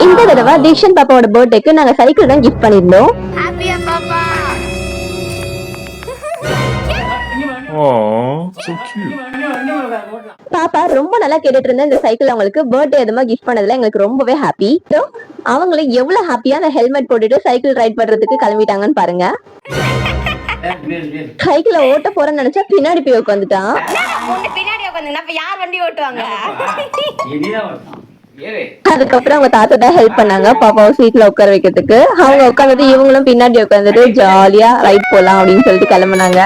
இந்த தடவை தீக்ஷன் பாப்பாவோட பர்த்டேக்கு நாங்க சைக்கிள் தான் கிஃப்ட் பண்ணிருந்தோம். பாப்பா ரொம்ப நல்லா கேட்டுட்டு இருந்த இந்த சைக்கிள் அவங்களுக்கு பர்த்டே அதுமா கிஃப்ட் பண்ணதுல எங்களுக்கு ரொம்பவே ஹாப்பி. அவங்களும் எவ்வளவு ஹாப்பியா அந்த ஹெல்மெட் போட்டுட்டு சைக்கிள் ரைட் பண்றதுக்கு கிளம்பிட்டாங்கன்னு பாருங்க. சைக்கிள ஓட்ட போறேன்னு நினைச்சா பின்னாடி போய் உட்காந்துட்டான். அதுக்கப்புறம் அவங்க தாத்தா தான் ஹெல்ப் பண்ணாங்க பாப்பாவை சீட்ல உட்கார வைக்கிறதுக்கு. அவங்க உட்காந்துட்டு இவங்களும் பின்னாடி உட்காந்துட்டு ஜாலியா ரைட் போலாம் அப்படின்னு சொல்லிட்டு கிளம்புனாங்க.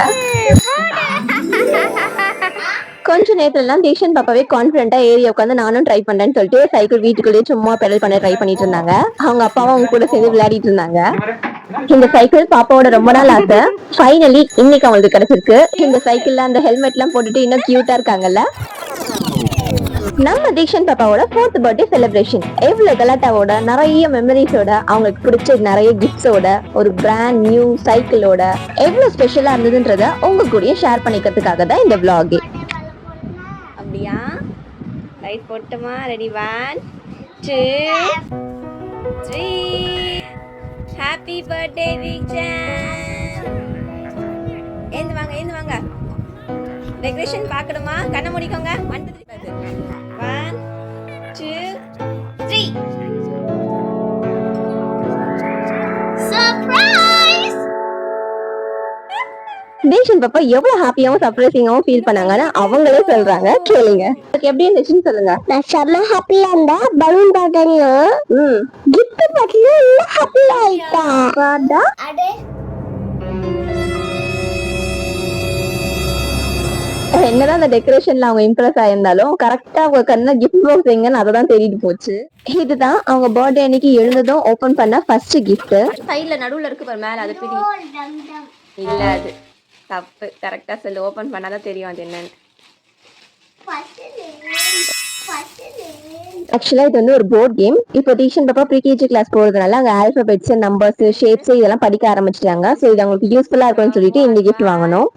கொஞ்ச நேரத்துல எல்லாம் தீக்ஷன் பாப்பாவே கான்பிடென்ட்டா ஏறி உட்காந்து நானும் ட்ரை பண்றேன்னு சொல்லிட்டு சைக்கிள் வீட்டுக்குள்ளேயே சும்மா பெடல் பண்ண ட்ரை பண்ணிட்டு இருந்தாங்க. அவங்க அப்பாவும் அவங்க கூட சேர்ந்து விளையாடிட்டு இருந்தாங்க. இந்த சைக்கிள் பாப்பாவோட ரொம்ப நாள் ஆசை. ஃபைனலி இன்னைக்கு அவங்களுக்கு கிடைச்சிருக்கு. இந்த சைக்கிள்ல அந்த ஹெல்மெட் எல்லாம் போட்டுட்டு இன்னும் கியூட்டா இருக்காங்கல்ல. நம்ம தீக்ஷன் பாப்பாவோட 4th பர்த்டே செலிப்ரேஷன் எவ்வளவு கலாட்டாவோட நிறைய மெமரிஸோட அவங்களுக்கு பிடிச்ச நிறைய கிஃப்ட்ஸோட ஒரு பிராண்ட் நியூ சைக்கிளோட எவ்வளவு ஸ்பெஷலா இருந்ததுன்றத உங்க கூட ஷேர் பண்ணிக்கிறதுக்காக தான் இந்த vlog. அப்படியா ரைட் போட்டுமா? ரெடி 1 2 3. Happy birthday Theekshan. ஏந்து வாங்க டெக்கரேஷன் பார்க்கணுமா? கண்ணை மூடிக்கோங்க. 1 2 3. சர்ப்ரைஸ்! தீக்ஷன் பாப்பா எவ்வளவு ஹாப்பியாவும் சர்ப்ரைசிங்காவும் ஃபீல் பண்ணாங்கன்னு அவங்களே சொல்றாங்க. கேளுங்க. எப்படி இருந்துச்சுன்னு சொல்லுங்க. நான் செம்ம ஹாப்பியா இருந்தா பலூன் பாட்டன்ல கிஃப்ட் பாட்டன்ல எல்லாம் ஹாப்பியா ஆயிட்டா. என்னதான் அந்த டெக்கரேஷன்ல அவங்க இம்ப்ரெஸ் ஆயிருந்தாலும் கரெக்டா அவங்க கண்ண கிஃப்ட் பாக்ஸ் எங்கன்னு அததான் தேடிட்டு போச்சு. இதுதான் அவங்க பர்த்டே அன்னைக்கு எழுந்ததும் ஓபன் பண்ண ஃபர்ஸ்ட் கிஃப்ட். சைடுல நடுவுல இருக்கு பாரு, மேல அது பிடி இல்ல, அது தப்பு. கரெக்டா சொல்லு. ஓபன் பண்ணாதான் தெரியும் அது என்னன்னு. ஆக்சுவலா இது வந்து ஒரு போர்ட் கேம். இப்போ தீக்ஷன் பாப்பா ப்ரீகேஜி கிளாஸ் போறதுனால அங்க ஆல்பபெட்ஸ், நம்பர்ஸ், ஷேப்ஸ் இதெல்லாம் படிக்க ஆரம்பிச்சிட்டாங்க. ஸோ இது அவங்களுக்கு யூஸ்ஃபுல்லா இருக்கும்னு சொல்லிட்டு இந்த கிஃப்ட் வாங்கணும்.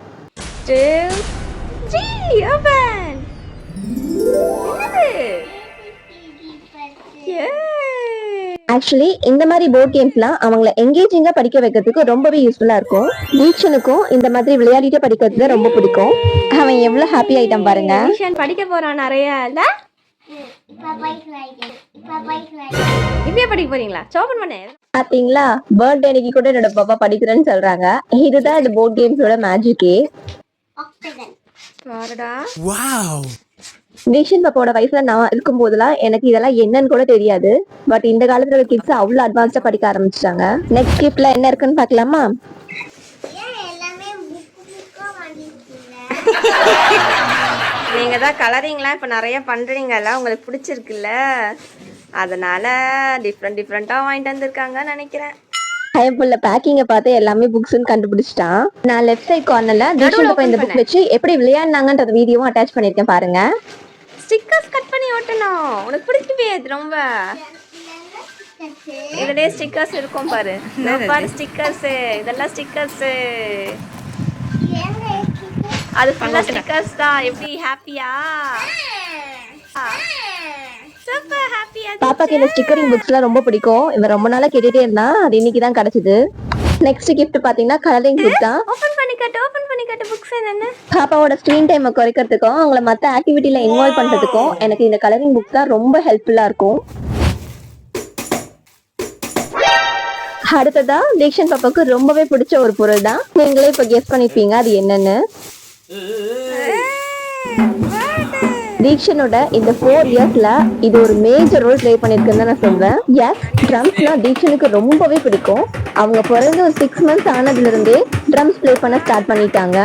ஆக்சுவலி இந்த மாதிரி போர்ட் கேம்ஸ்லாம் அவங்கள எங்கேஜிங்கா படிக்க வைக்கிறதுக்கு ரொம்பவே யூஸ்ஃபுல்லா இருக்கும். தீக்ஷனுக்கும் இந்த மாதிரி விளையாடிட்டு படிக்கிறது ரொம்ப பிடிக்கும். அவன் எவ்வளவு ஹாப்பி ஆயிட்டான் பாருங்க. படிக்க போறான் நிறைய. இப்பயே படிக்க போறீங்களா? ஓபன் பண்ணு. பாத்தீங்களா, பர்த்டே அன்னைக்கு கூட என்னோட பாப்பா படிக்கிறேன்னு சொல்றாங்க. இதுதான் இந்த போர்ட் கேம்ஸோட மேஜிக்கே. தீக்ஷன் பாப்பாவோட வயசுல நான் இருக்கும் போதெல்லாம் எனக்கு இதெல்லாம் என்னன்னு கூட தெரியாது. பட் இந்த காலத்துல கிட்ஸ் அவ்வளவு அட்வான்ஸ்டா படிக்க ஆரம்பிச்சிட்டாங்க. நெக்ஸ்ட் கிஃப்ட்ல என்ன இருக்குன்னு பாக்கலாமா? நீங்க தான் கலரிங்லாம் இப்ப நிறைய பண்றீங்கல்ல, உங்களுக்கு பிடிச்சிருக்குல்ல, அதனால டிஃப்ரெண்டா வாங்கிட்டு வந்திருக்காங்கன்னு நினைக்கிறேன். ஐயப்புள்ள பேக்கிங்க பார்த்து எல்லாமே புக்ஸ்ன்னு கண்டுபிடிச்சிட்டான். நான் லெஃப்ட் சைட் கார்னர்ல தீக்ஷன் பாப்பா இந்த புக் வச்சு எப்படி விளையாடுனாங்கன்ற வீடியோவும் அட்டாச் பண்ணிருக்கேன் பாருங்க. ஸ்டிக்கர்ஸ் கட் பண்ணி ஒட்டணும். உனக்கு பிடிக்குமே அது ரொம்ப. இதுலயே ஸ்டிக்கர்ஸ் இருக்கும் பாரு. பாரு ஸ்டிக்கர்ஸ். இதெல்லாம் ஸ்டிக்கர்ஸ். அது ஃபுல்லா ஸ்டிக்கர்ஸ் தான். எப்படி ஹாப்பியா? சூப்பர் ஹாப்பியா? பாப்பாக்கு இந்த ஸ்டிக்கரிங் புக்ஸ்லாம் ரொம்ப பிடிக்கும். இவன் ரொம்ப நாளா கேட்டுட்டே இருந்தான். அது இன்னைக்கு தான் கிடைச்சது. நெக்ஸ்ட் கிஃப்ட் பாத்தீங்கன்னா கலரிங் புக் தான். ஓபன் பண்ணி காட்டு புக்ஸ் என்னன்னு. பாப்பாவோட ஸ்கிரீன் டைமை குறைக்கிறதுக்கும் அவங்கள மத்த ஆக்டிவிட்டில இன்வால்வ் பண்றதுக்கும் எனக்கு இந்த கலரிங் புக் தான் ரொம்ப ஹெல்ப்ஃபுல்லா இருக்கும். அடுத்ததா தீக்ஷன் பாப்பாக்கு ரொம்பவே பிடிச்ச ஒரு பொருள் தான். நீங்களே இப்ப கெஸ் பண்ணிப்பீங்க அது என்னன்னு. தீக்ஷனோட இந்த 4 இயர்ஸ்ல இது ஒரு மேஜர் ரோல் ப்ளே பண்ணிருக்குன்னு தான் நான் சொல்வேன். எஸ், ட்ரம்ஸ்னா தீக்ஷனுக்கு ரொம்பவே பிடிக்கும். அவங்க பிறந்து ஒரு 6 months ஆனதுல இருந்தே ட்ரம்ஸ் ப்ளே பண்ண ஸ்டார்ட் பண்ணிட்டாங்க.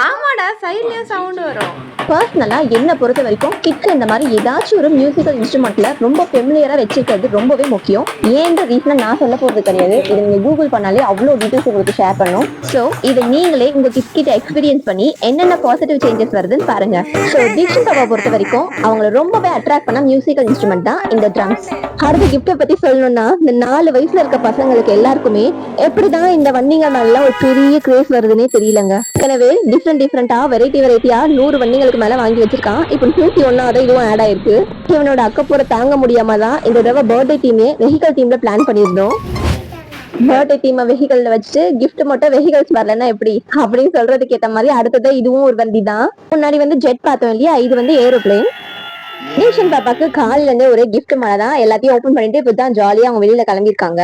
ஆமாடா, சைட்லயும் சவுண்ட் வரும். பர்சனலா என்ன பொறுத்த வரைக்கும் கிட்ஸ் இந்த மாதிரி ஏதாச்சும் ஒரு மியூசிக்கல் இன்ஸ்ட்ருமெண்ட்ல ரொம்ப ஃபெமிலியரா வச்சிருக்கிறது ரொம்பவே முக்கியம். ஏன் ரீசன் நான் சொல்ல போறது கிடையாது. இதை நீங்க கூகுள் பண்ணாலே அவ்வளோ டீட்டெயில்ஸ் உங்களுக்கு ஷேர் பண்ணும். ஸோ இதை நீங்களே உங்க கிட்ஸ் கிட்ட எக்ஸ்பீரியன்ஸ் பண்ணி என்னென்ன பாசிட்டிவ் சேஞ்சஸ் வருதுன்னு பாருங்க. ஸோ தீக்ஷன் பாப்பா பொறுத்த வரைக்கும் அவங்களை ரொம்பவே அட்ராக்ட் பண்ண மியூசிக்கல் இன்ஸ்ட்ருமெண்ட் தான் இந்த ட்ரம்ஸ். அடுத்த கிஃப்ட பத்தி சொல்லணும்னா, இந்த 4 வயசுல இருக்க பசங்களுக்கு எல்லாருக்குமே எப்படிதான் இந்த வண்டிங்க மேல ஒரு பெரிய கிரேஸ் வருதுன்னே தெரியலங்க. எனவே டிஃப்ரெண்டா வெரைட்டியா 100 வண்டிங்களுக்கு மேல வாங்கி வச்சிருக்கான். இப்போ 101 இதுவும் ஆட் ஆயிருக்கு. இவனோட அக்கப்பூரை தாங்க முடியாம தான் இந்த தடவை பர்த்டே டீமே வெஹிக்கல் டீம்ல பிளான் பண்ணியிருந்தோம். பர்த்டே டீம் வெஹிக்கல்ல வச்சுட்டு கிஃப்ட் மட்டும் வெஹிக்கல்ஸ் வரலன்னா எப்படி அப்படின்னு சொல்றதுக்கு ஏத்த மாதிரி அடுத்தது இதுவும் ஒரு வண்டி தான். முன்னாடி வந்து ஜெட் பார்த்தோம் இல்லையா, இது வந்து ஏரோப்ளேன். நேஷன் பாப்பாக்கு காலையில இருந்தே ஒரே கிஃப்ட் மழை தான். எல்லாத்தையும் ஓபன் பண்ணிட்டு இப்பதான் ஜாலியா அவங்க வெளியில கிளம்பியிருக்காங்க.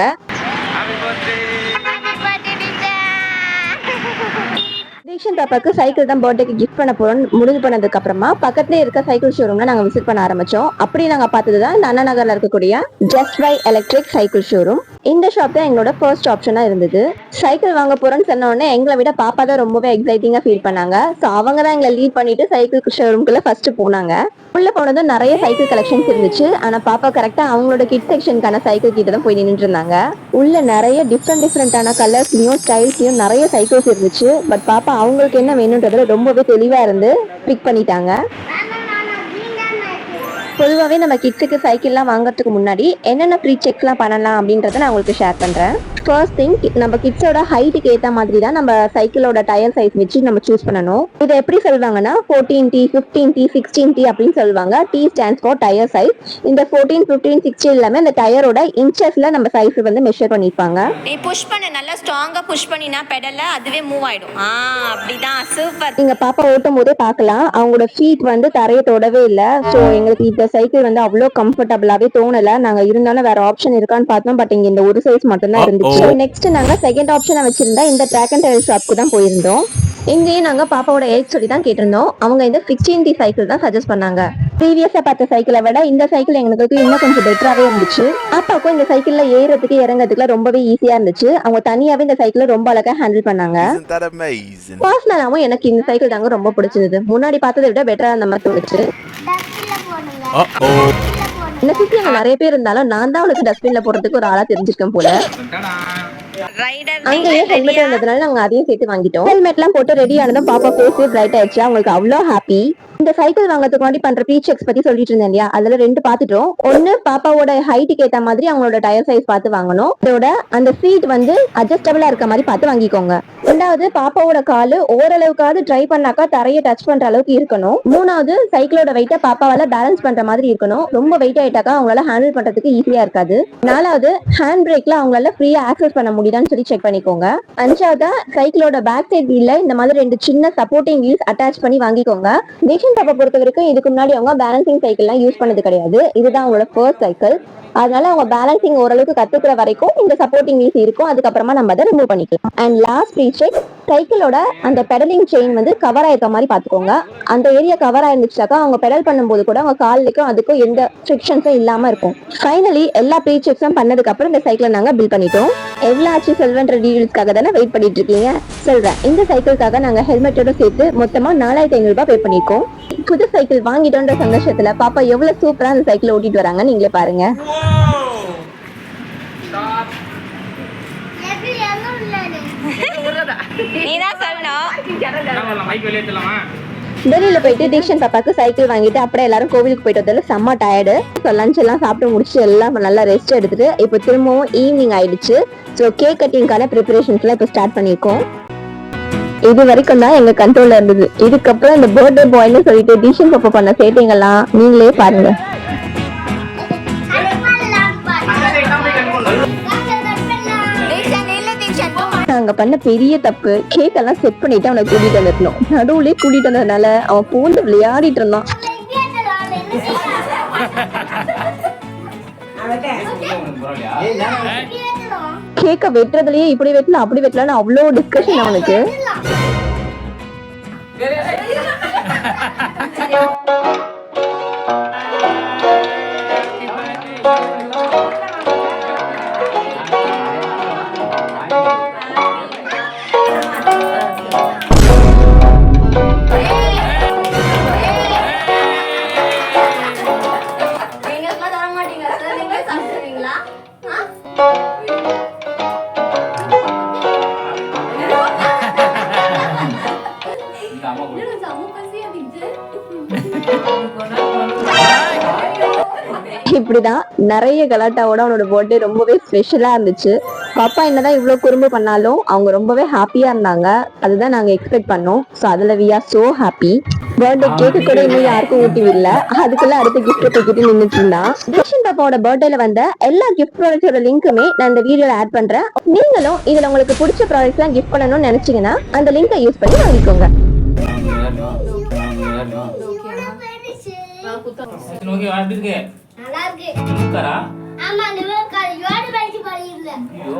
தீக்ஷன் பாப்பாக்கு சைக்கிள் தான் பர்த்டேக்கு கிஃப்ட் பண்ண போறோம் முடிவு பண்ணதுக்கு அப்புறமா பக்கத்துல இருக்க சைக்கிள் ஷோரூம்ல நாங்க விசிட் பண்ண ஆரம்பிச்சோம். அப்படி நாங்க பார்த்ததுதான் இந்த அண்ணா நகர்ல இருக்கக்கூடிய just buy electric cycle showroom. இந்த ஷாப் தான் எங்களோட ஃபர்ஸ்ட் ஆப்ஷனா இருந்தது. சைக்கிள் வாங்க போறோம்னு சொன்ன உடனே எங்களை விட பாப்பா தான் ரொம்பவே எக்ஸைட்டிங்கா ஃபீல் பண்ணாங்க. ஸோ அவங்க தான் எங்களை லீட் பண்ணிட்டு சைக்கிள் ஷோரூம்குள்ள ஃபர்ஸ்ட் போனாங்க. உள்ள போனதும் நிறைய சைக்கிள் கலெக்ஷன்ஸ் இருந்துச்சு. ஆனா பாப்பா கரெக்டா அவங்களோட கிட் செக்ஷனுக்கான சைக்கிள் கிட்ட தான் போய் நின்றுட்டு இருந்தாங்க. உள்ள நிறைய டிஃப்ரெண்டான கலர்ஸ்லயும் ஸ்டைல்ஸ்லயும் நிறைய சைக்கிள்ஸ் இருந்துச்சு. பட் பாப்பா அவங்களுக்கு என்ன வேணும்ன்றதுல ரொம்பவே தெளிவா இருந்து பிக் பண்ணிட்டாங்க. பொதுவாகவே நம்ம கிட்ஸுக்கு சைக்கிள்லாம் வாங்குறதுக்கு முன்னாடி என்னென்ன ப்ரீ செக்ஸ்லாம் பண்ணலாம் அப்படின்றத நான் உங்களுக்கு ஷேர் பண்ணுறேன். ஃபர்ஸ்ட் திங், நம்ம கிட்ஸோட ஹைட்டுக்கு ஏற்ற மாதிரி தான் நம்ம சைக்கிளோட டயர் சைஸ் வச்சு நம்ம சூஸ் பண்ணணும். இதை எப்படி சொல்லுவாங்கன்னா 14T, 15T, 16T அப்படின்னு சொல்லுவாங்க. T stands for tyre size. இந்த 14, 15, 16 எல்லாமே அந்த டயரோட இன்ச்சஸ்ல நம்ம சைஸ் வந்து மெஷர் பண்ணிருப்பாங்க. நீ புஷ் பண்ண நல்லா ஸ்ட்ராங்கா புஷ் பண்ணினா பெடல்ல அதுவே மூவ் ஆயிடும். அப்படிதான், சூப்பர். நீங்க பாப்பா ஓட்டும் போதே பார்க்கலாம், அவங்களோட ஃபீட் வந்து தரையை தொடவே இல்லை. ஸோ எங்களுக்கு இந்த சைக்கிள் வந்து அவ்வளோ கம்ஃபர்டபுளாவே தோணல. நாங்க இருந்தாலும் வேற ஆப்ஷன் இருக்கான்னு பார்த்தோம். பட் இங்க இந்த ஒரு சைஸ் மட்டும் தான் இருந்துச்சு. நெக்ஸ்ட் நாங்க செகண்ட் ஆப்ஷனை வச்சிருந்தா இந்த ட்ராக் அண்ட் ட்ரைவ் ஷாப்க்கு தான் போயிருந்தோம். இங்கேயும் நாங்க பாப்பாவோட ஏஜ் சொல்லி தான் கேட்டிருந்தோம். அவங்க இந்த 16T சைக்கிள் தான் சஜஸ்ட் பண்ணாங்க. ப்ரீவியஸா பார்த்த சைக்கிளை விட இந்த சைக்கிள் எங்களுக்கு இன்னும் கொஞ்சம் பெட்டராகவே இருந்துச்சு. பாப்பாவுக்கும் இந்த சைக்கிள்ல ஏறதுக்கு இறங்கிறதுக்குல ரொம்பவே ஈஸியா இருந்துச்சு. அவங்க தனியாவே இந்த சைக்கிளை ரொம்ப அழகா ஹேண்டில் பண்ணாங்க. பர்சனலாவும் எனக்கு இந்த சைக்கிள் தாங்க ரொம்ப பிடிச்சிருந்தது. முன்னாடி பார்த்ததை விட பெட்டரா அந்த மாதிரி தோணுச்சு. என்ன சுத்தி அங்க நிறைய பேர் இருந்தாலும் நான் தான் அவளுக்கு டஸ்ட்பின்ல போடுறதுக்கு ஒரு ஆளா தெரிஞ்சிருக்கேன் போல. அங்கேயே ஹெல்மெட் இருந்ததுனால நாங்க அதையும் சேர்த்து வாங்கிட்டோம். ஹெல்மெட் எல்லாம் போட்டு ரெடி ஆனதும் பாப்பா ஃபேஸே பிரைட் ஆயிடுச்சு. அவங்களுக்கு அவ்வளோ ஹாப்பி. இந்த சைக்கிள் வாங்கறதுக்கு முன்னாடி பண்ற ப்ரீ செக்ஸ் பத்தி சொல்லிட்டு இருந்தேன் இல்லையா, அதுல 2 பாத்துட்டோம். ஒன்னு பாப்பாவோட ஹைட்டுக்கு ஏத்த மாதிரி அவங்களோட டயர் சைஸ் பார்த்து வாங்கணும். இதோட அந்த சீட் வந்து அட்ஜஸ்டபிளா இருக்க மாதிரி பார்த்து வாங்கிக்கோங்க. ரெண்டாவது, பாப்பாவோட காலு ஓரளவுக்காவது ட்ரை பண்ணாக்கா தரையை டச் பண்ற அளவுக்கு இருக்கணும். மூணாவது, சைக்கிளோட வெயிட்ட பாப்பாவால பேலன்ஸ் பண்ற மாதிரி இருக்கணும். ரொம்ப வெயிட் ஆயிட்டாக்கா அவங்களால ஹேண்டில் பண்றதுக்கு ஈஸியா இருக்காது. நாலாவது, ஹேண்ட் பிரேக்ல அவங்களால ஃப்ரீயா ஆக்சஸ் பண்ண முடியுதான்னு சொல்லி செக் பண்ணிக்கோங்க. அஞ்சாவது, சைக்கிளோட பேக் சைட் வீல்ல இந்த மாதிரி 2 சின்ன சப்போர்ட்டிங் வீல்ஸ் அட்டாச் பண்ணி வாங்கிக்கோங்க. பாப்பா பொறுத்த வரைக்கும் இதுக்கு முன்னாடி அவங்க பேலன்சிங் சைக்கிள் எல்லாம் யூஸ் பண்ணது கிடையாது. இதுதான் அவங்களோட ஃபர்ஸ்ட் சைக்கிள். அதனால அவங்க பேலன்சிங் ஓரளவுக்கு கத்துக்கிற வரைக்கும் இந்த சப்போர்ட்டிங் வீல்ஸ் இருக்கும். அதுக்கப்புறமா நம்ம அதை ரிமூவ் பண்ணிக்கலாம். அண்ட் லாஸ்ட் ப்ரீ செக், சைக்கிளோட அந்த பெடலிங் செயின் வந்து கவர் ஆயிருக்க மாதிரி பாத்துக்கோங்க. அந்த ஏரியா கவர் ஆயிருந்துச்சாக்கா அவங்க பெடல் பண்ணும்போது கூட அவங்க காலுக்கும் அதுக்கும் எந்த ஃப்ரிக்ஷன்ஸும் இல்லாம இருக்கும். ஃபைனலி எல்லா ப்ரீ செக்ஸும் பண்ணதுக்கு அப்புறம் இந்த சைக்கிளை நாங்க பில் பண்ணிட்டோம். எவ்வளவு ஆச்சு செல்வன்ற டீடைல்ஸ்க்காக தானே வெயிட் பண்ணிட்டு இருக்கீங்க. சொல்றேன், இந்த சைக்கிளுக்காக நாங்க ஹெல்மெட்டோட சேர்த்து மொத்தமா 4500 ரூபாய் பே பண்ணிருக்கோம். புது சைக்கிள் வாங்கிட்டோன்ற சந்தோஷத்துல பாப்பா எவ்வளவு சூப்பரா அந்த சைக்கிள் ஓட்டிட்டு வராங்க நீங்களே பாருங்க. வெளியில போயிட்டு தீக்ஷன் பாப்பாக்கு சைக்கிள் வாங்கிட்டு அப்படியே எல்லாரும் கோவிலுக்கு போயிட்டு வந்தாலும் செம்ம டயர்டு. லஞ்ச் எல்லாம் சாப்பிட்டு முடிச்சு எல்லாம் நல்லா ரெஸ்ட் எடுத்துட்டு இப்போ திரும்பவும் ஈவினிங் ஆயிடுச்சு. ஸோ கேக் கட்டிங்கான ப்ரிப்பரேஷன்ஸ் எல்லாம் இப்போ ஸ்டார்ட் பண்ணிருக்கோம். இது வரைக்கும் தான் எங்க கண்ட்ரோல்ல இருந்தது. இதுக்கப்புறம் இந்த பர்த்டே பாய்னு சொல்லிட்டு தீக்ஷன் பாப்பா பண்ண சேட்டைங்கெல்லாம் நீங்களே பாருங்க. நாங்க பண்ண பெரிய தப்பு, கேக் எல்லாம் செட் பண்ணிட்டு அவனை கூட்டிட்டு வந்துட்டோம். நடுவுலயே கூட்டிட்டு வந்ததுனால அவன் பூந்து விளையாடிட்டு இருந்தான். கேக்க வெட்டுறதுலயே இப்படி வெட்டலாம் அப்படி வெட்டலாம்னு அவ்வளோ டிஸ்கஷன் அவனுக்கு. இப்படிதான் நிறைய கலாட்டாவோட அவனோட பர்த்டே ரொம்பவே ஸ்பெஷலா இருந்துச்சு. பாப்பா என்னதான் இவ்வளவு குறும்பு பண்ணாலும் அவங்க ரொம்பவே ஹாப்பியா இருந்தாங்க. அதுதான் நாங்க எக்ஸ்பெக்ட் பண்ணோம். ஸோ அதுல we are so happy. Birthday cake கூட இன்னும் யாருக்கும் ஊட்டி விடல. அதுக்குள்ள அடுத்த கிஃப்ட் தூக்கிட்டு நின்றுட்டு இருந்தான். தீக்ஷன் பாப்பாவோட பர்த்டேல வந்த எல்லா கிஃப்ட் ப்ராடக்ட்ஸோட லிங்க்குமே நான் இந்த வீடியோல ஆட் பண்றேன். நீங்களும் இதுல உங்களுக்கு பிடிச்ச ப்ராடக்ட்ஸ் எல்லாம் கிஃப்ட் பண்ணணும்னு நினைச்சீங்கன்னா அந்த லிங்கை யூஸ் பண்ணி வாங்கிக்கோங்க.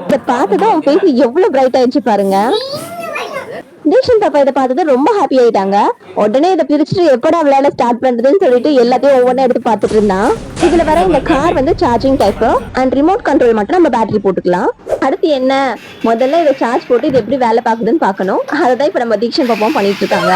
இதை பார்த்ததும் அவன் ஃபேஸ் எவ்வளவு பிரைட் ஆயிடுச்சு பாருங்க. தீக்ஷன் பாப்பா இதை பார்த்தது ரொம்ப ஹாப்பி ஆயிட்டாங்க. உடனே இதை பிரிச்சுட்டு எப்படா விளையாட ஸ்டார்ட் பண்றதுன்னு சொல்லிட்டு எல்லாத்தையும் ஒவ்வொன்றா எடுத்து பார்த்துட்டு இருந்தான். இதுல வர இந்த கார் வந்து charging type and remote control மட்டும் நம்ம பேட்டரி போட்டுக்கலாம். அடுத்து என்ன, முதல்ல இதை சார்ஜ் போட்டு இது எப்படி வேலை பார்க்குதுன்னு பார்க்கணும். அதை தான் இப்ப நம்ம தீக்ஷன் பாப்பாவும் பண்ணிட்டு இருக்காங்க.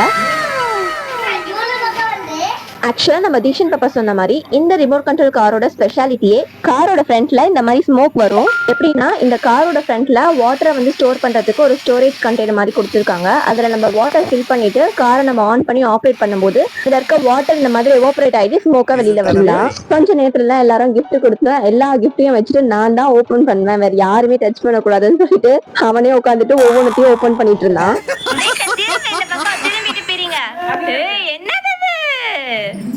ஆக்சுவலா நம்ம தீக்ஷன் பாப்பா சொன்ன மாதிரி இந்த ரிமோட் கண்ட்ரோல் காரோட ஸ்பெஷாலிட்டியே காரோட ஃப்ரண்ட்ல இந்த மாதிரி ஸ்மோக் வரும். எப்படின்னா இந்த காரோட ஃப்ரண்ட்ல வாட்டரை வந்து ஸ்டோர் பண்றதுக்கு ஒரு ஸ்டோரேஜ் கண்டெய்னர் மாதிரி கொடுத்துருக்காங்க. அதுல நம்ம வாட்டர் ஃபில் பண்ணிட்டு காரை நம்ம ஆன் பண்ணி ஆப்ரேட் பண்ணும்போது இதுல இருக்க வாட்டர் இந்த மாதிரி எவாபரேட் ஆகி ஸ்மோக்கா வெளியில வரலாம். கொஞ்ச நேரத்துல எல்லாரும் கிஃப்ட் கொடுத்து எல்லா கிஃப்டையும் வச்சுட்டு நான் தான் ஓபன் பண்ணுவேன், வேற யாருமே டச் பண்ணக்கூடாதுன்னு சொல்லிட்டு அவனே உட்காந்துட்டு ஒவ்வொன்றையும் ஓபன் பண்ணிட்டு இருந்தான்.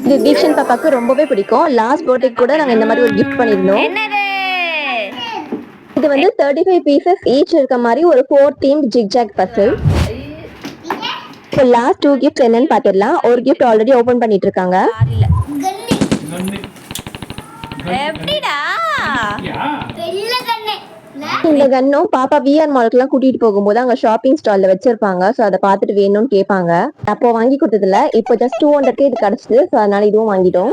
இது தீக்ஷன் பாப்பாக்கு ரொம்பவே பிடிக்கும். லாஸ்ட் பர்த்டே கூட நாங்க இந்த மாதிரி ஒரு கிஃப்ட் பண்ணிருந்தோம். இது வந்து 35 பீசஸ் ஈச் இருக்க மாதிரி ஒரு 4 themed ஜிக்ஜாக் பசில். இப்போ லாஸ்ட் 2 கிஃப்ட் என்னன்னு பாத்திரலாம். ஒரு கிஃப்ட் ஆல்ரெடி ஓபன் பண்ணிட்டு இருக்காங்க. இந்த கன்னும் பாப்பா விஆர் மாலுக்குலாம் கூட்டிட்டு போகும்போது அங்க ஷாப்பிங் ஸ்டால்ல வச்சிருப்பாங்க. சோ அதை பார்த்துட்டு வேணும்னு கேட்பாங்க. அப்போ வாங்கி கொடுத்ததுல இப்போ ஜஸ்ட் 200 இது கிடைச்சது. சோ அதனால இதுவும் வாங்கிட்டோம்.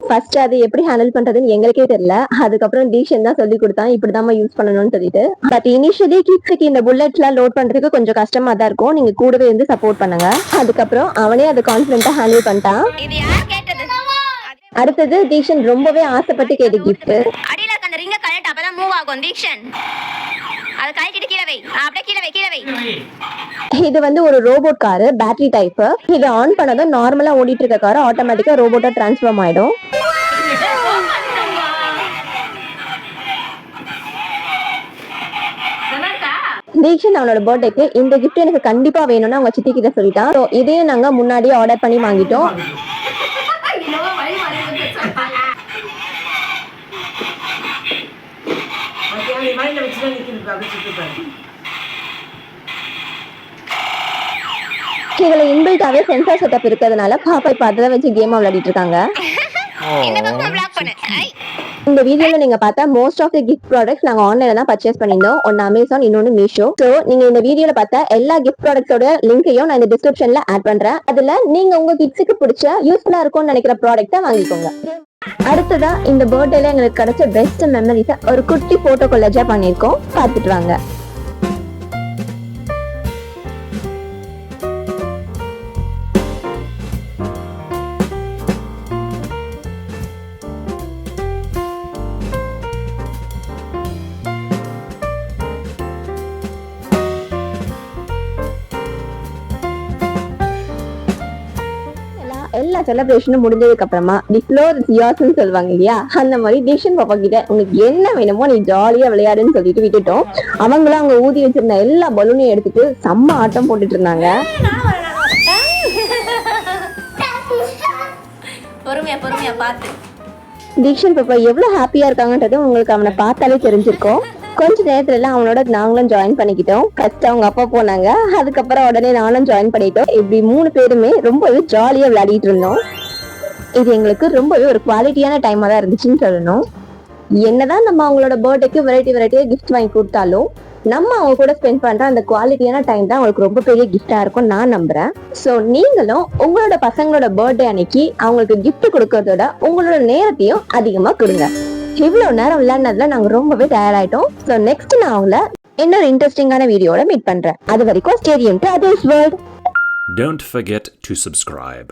ஃபர்ஸ்ட் அது எப்படி ஹேண்டில் பண்றதுன்னு எங்களுக்கே தெரியல. அதுக்கப்புறம் தீக்ஷன் தான் சொல்லி கொடுத்தான் இப்படிதான் யூஸ் பண்ணணும்னு சொல்லிட்டு. பட் இனிஷியலி கிட்ஸுக்கு இந்த புல்லட்ஸ்லாம் லோட் பண்றதுக்கு கொஞ்சம் கஷ்டமா தான் இருக்கும். நீங்க கூடவே இருந்து சப்போர்ட் பண்ணுங்க. அதுக்கப்புறம் அவனே அதை கான்ஃபிடென்ட்டா ஹேண்டில் பண்ணிட்டான். அடுத்தது தீக்ஷன் ரொம்பவே ஆசைப்பட்டு கேட்ட கிஃப்ட். அடியில அந்த ரிங்க கழட்ட அப்பதான் மூவ் ஆகும் தீக்ஷன். அது கழட்டிட்டு கீழ வை. அப்படியே கீழ வை. இது வந்து ஒரு ரோபோட் கார், பேட்டரி டைப். இது ஆன் பண்ணதும் நார்மலா ஓடிட்டு இருக்க கார் ஆட்டோமேட்டிக்கா ரோபோட்டா டிரான்ஸ்ஃபார்ம் ஆயிடும். தீக்ஷன் அவனோட பர்த்டேக்கு இந்த கிஃப்ட் எனக்கு கண்டிப்பா வேணும்னு அவங்க சித்தி கிட்ட சொல்லிட்டான். இதையும் நாங்க முன்னாடியே ஆர்டர் பண்ணி வாங்கிட்டோம். இதுல இன்பில்டாவே சென்சார் செட்டப் இருக்கிறதுனால பாப்பா இப்ப அதெல்லாம் வச்சு கேம் விளையாடிட்டு இருக்காங்க. இந்த வீடியோல நீங்க பார்த்தா most of the gift products நாங்க ஆன்லைன்ல தான் பர்ச்சேஸ் பண்ணிருந்தோம். ஒன்னு அமேசான், இன்னொன்னு மீஷோ. சோ நீங்க இந்த வீடியோல பார்த்தா எல்லா கிஃப்ட் ப்ராடக்ட்ஸோட லிங்கையும் நான் இந்த டிஸ்கிரிப்ஷன்ல ஆட் பண்றேன். அதுல நீங்க உங்க கிட்ஸுக்கு பிடிச்ச யூஸ்ஃபுல்லா இருக்கும்னு நினைக்கிற ப்ராடக்ட்டை வாங்கிக்கோங்க. அடுத்ததா இந்த பர்த்டேல எங்களுக்கு கிடைச்ச பெஸ்ட் மெமரிஸை ஒரு குட்டி போட்டோ கொலேஜா பண்ணிருக்கோம். பார்த்துட்டு வாங்க. எல்லா செலிப்ரேஷனும் முடிஞ்சதுக்கு அப்புறமா தி ஃப்ளோர் இஸ் யோர்ஸ்னு சொல்லுவாங்க இல்லையா, அந்த மாதிரி தீக்ஷன் பாப்பா கிட்ட உங்களுக்கு என்ன வேணுமோ நீ ஜாலியா விளையாடுன்னு சொல்லிட்டு விட்டுட்டோம். அவங்களும் அவங்க ஊதி வச்சிருந்த எல்லா பலூனையும் எடுத்துட்டு செம்ம ஆட்டம் போட்டுட்டு இருந்தாங்க. பொறுமையா பார்த்து. தீக்ஷன் பாப்பா எவ்வளவு ஹாப்பியா இருக்காங்கன்றது உங்களுக்கு அவனை பார்த்தாலே தெரிஞ்சிருக்கும். கொஞ்ச நேரத்துல எல்லாம் அவனோட நாங்களும் ஜாயின் பண்ணிக்கிட்டோம். ஃபர்ஸ்ட் அவங்க அப்பா போனாங்க, அதுக்கப்புறம் உடனே நானும் ஜாயின் பண்ணிட்டோம். இப்படி 3 பேருமே ரொம்பவே ஜாலியா விளையாடிட்டு இருந்தோம். இது எங்களுக்கு ரொம்பவே ஒரு குவாலிட்டியான டைமா தான் இருந்துச்சுன்னு சொல்லணும். என்னதான் நம்ம அவங்களோட பர்த்டேக்கு வெரைட்டியா கிஃப்ட் வாங்கி கொடுத்தாலும் நம்ம அவங்க கூட ஸ்பெண்ட் பண்ற அந்த குவாலிட்டியான டைம் தான் அவங்களுக்கு ரொம்ப பெரிய கிஃப்டா இருக்கும் நான் நம்புறேன். சோ நீங்களும் உங்களோட பசங்களோட பர்த்டே அன்னைக்கு அவங்களுக்கு கிஃப்ட் கொடுக்கறதோட உங்களோட நேரத்தையும் அதிகமா கொடுங்க. இவ்வளவு நேரம் விளையாடுனதுல நாங்க ரொம்பவே டயர்ட் ஆயிட்டோம். சோ நெக்ஸ்ட் நான் அவங்கள இன்னொரு இன்ட்ரெஸ்டிங்கான வீடியோட மீட் பண்றேன். அது வரைக்கும் stay tuned to others world. Don't forget to subscribe.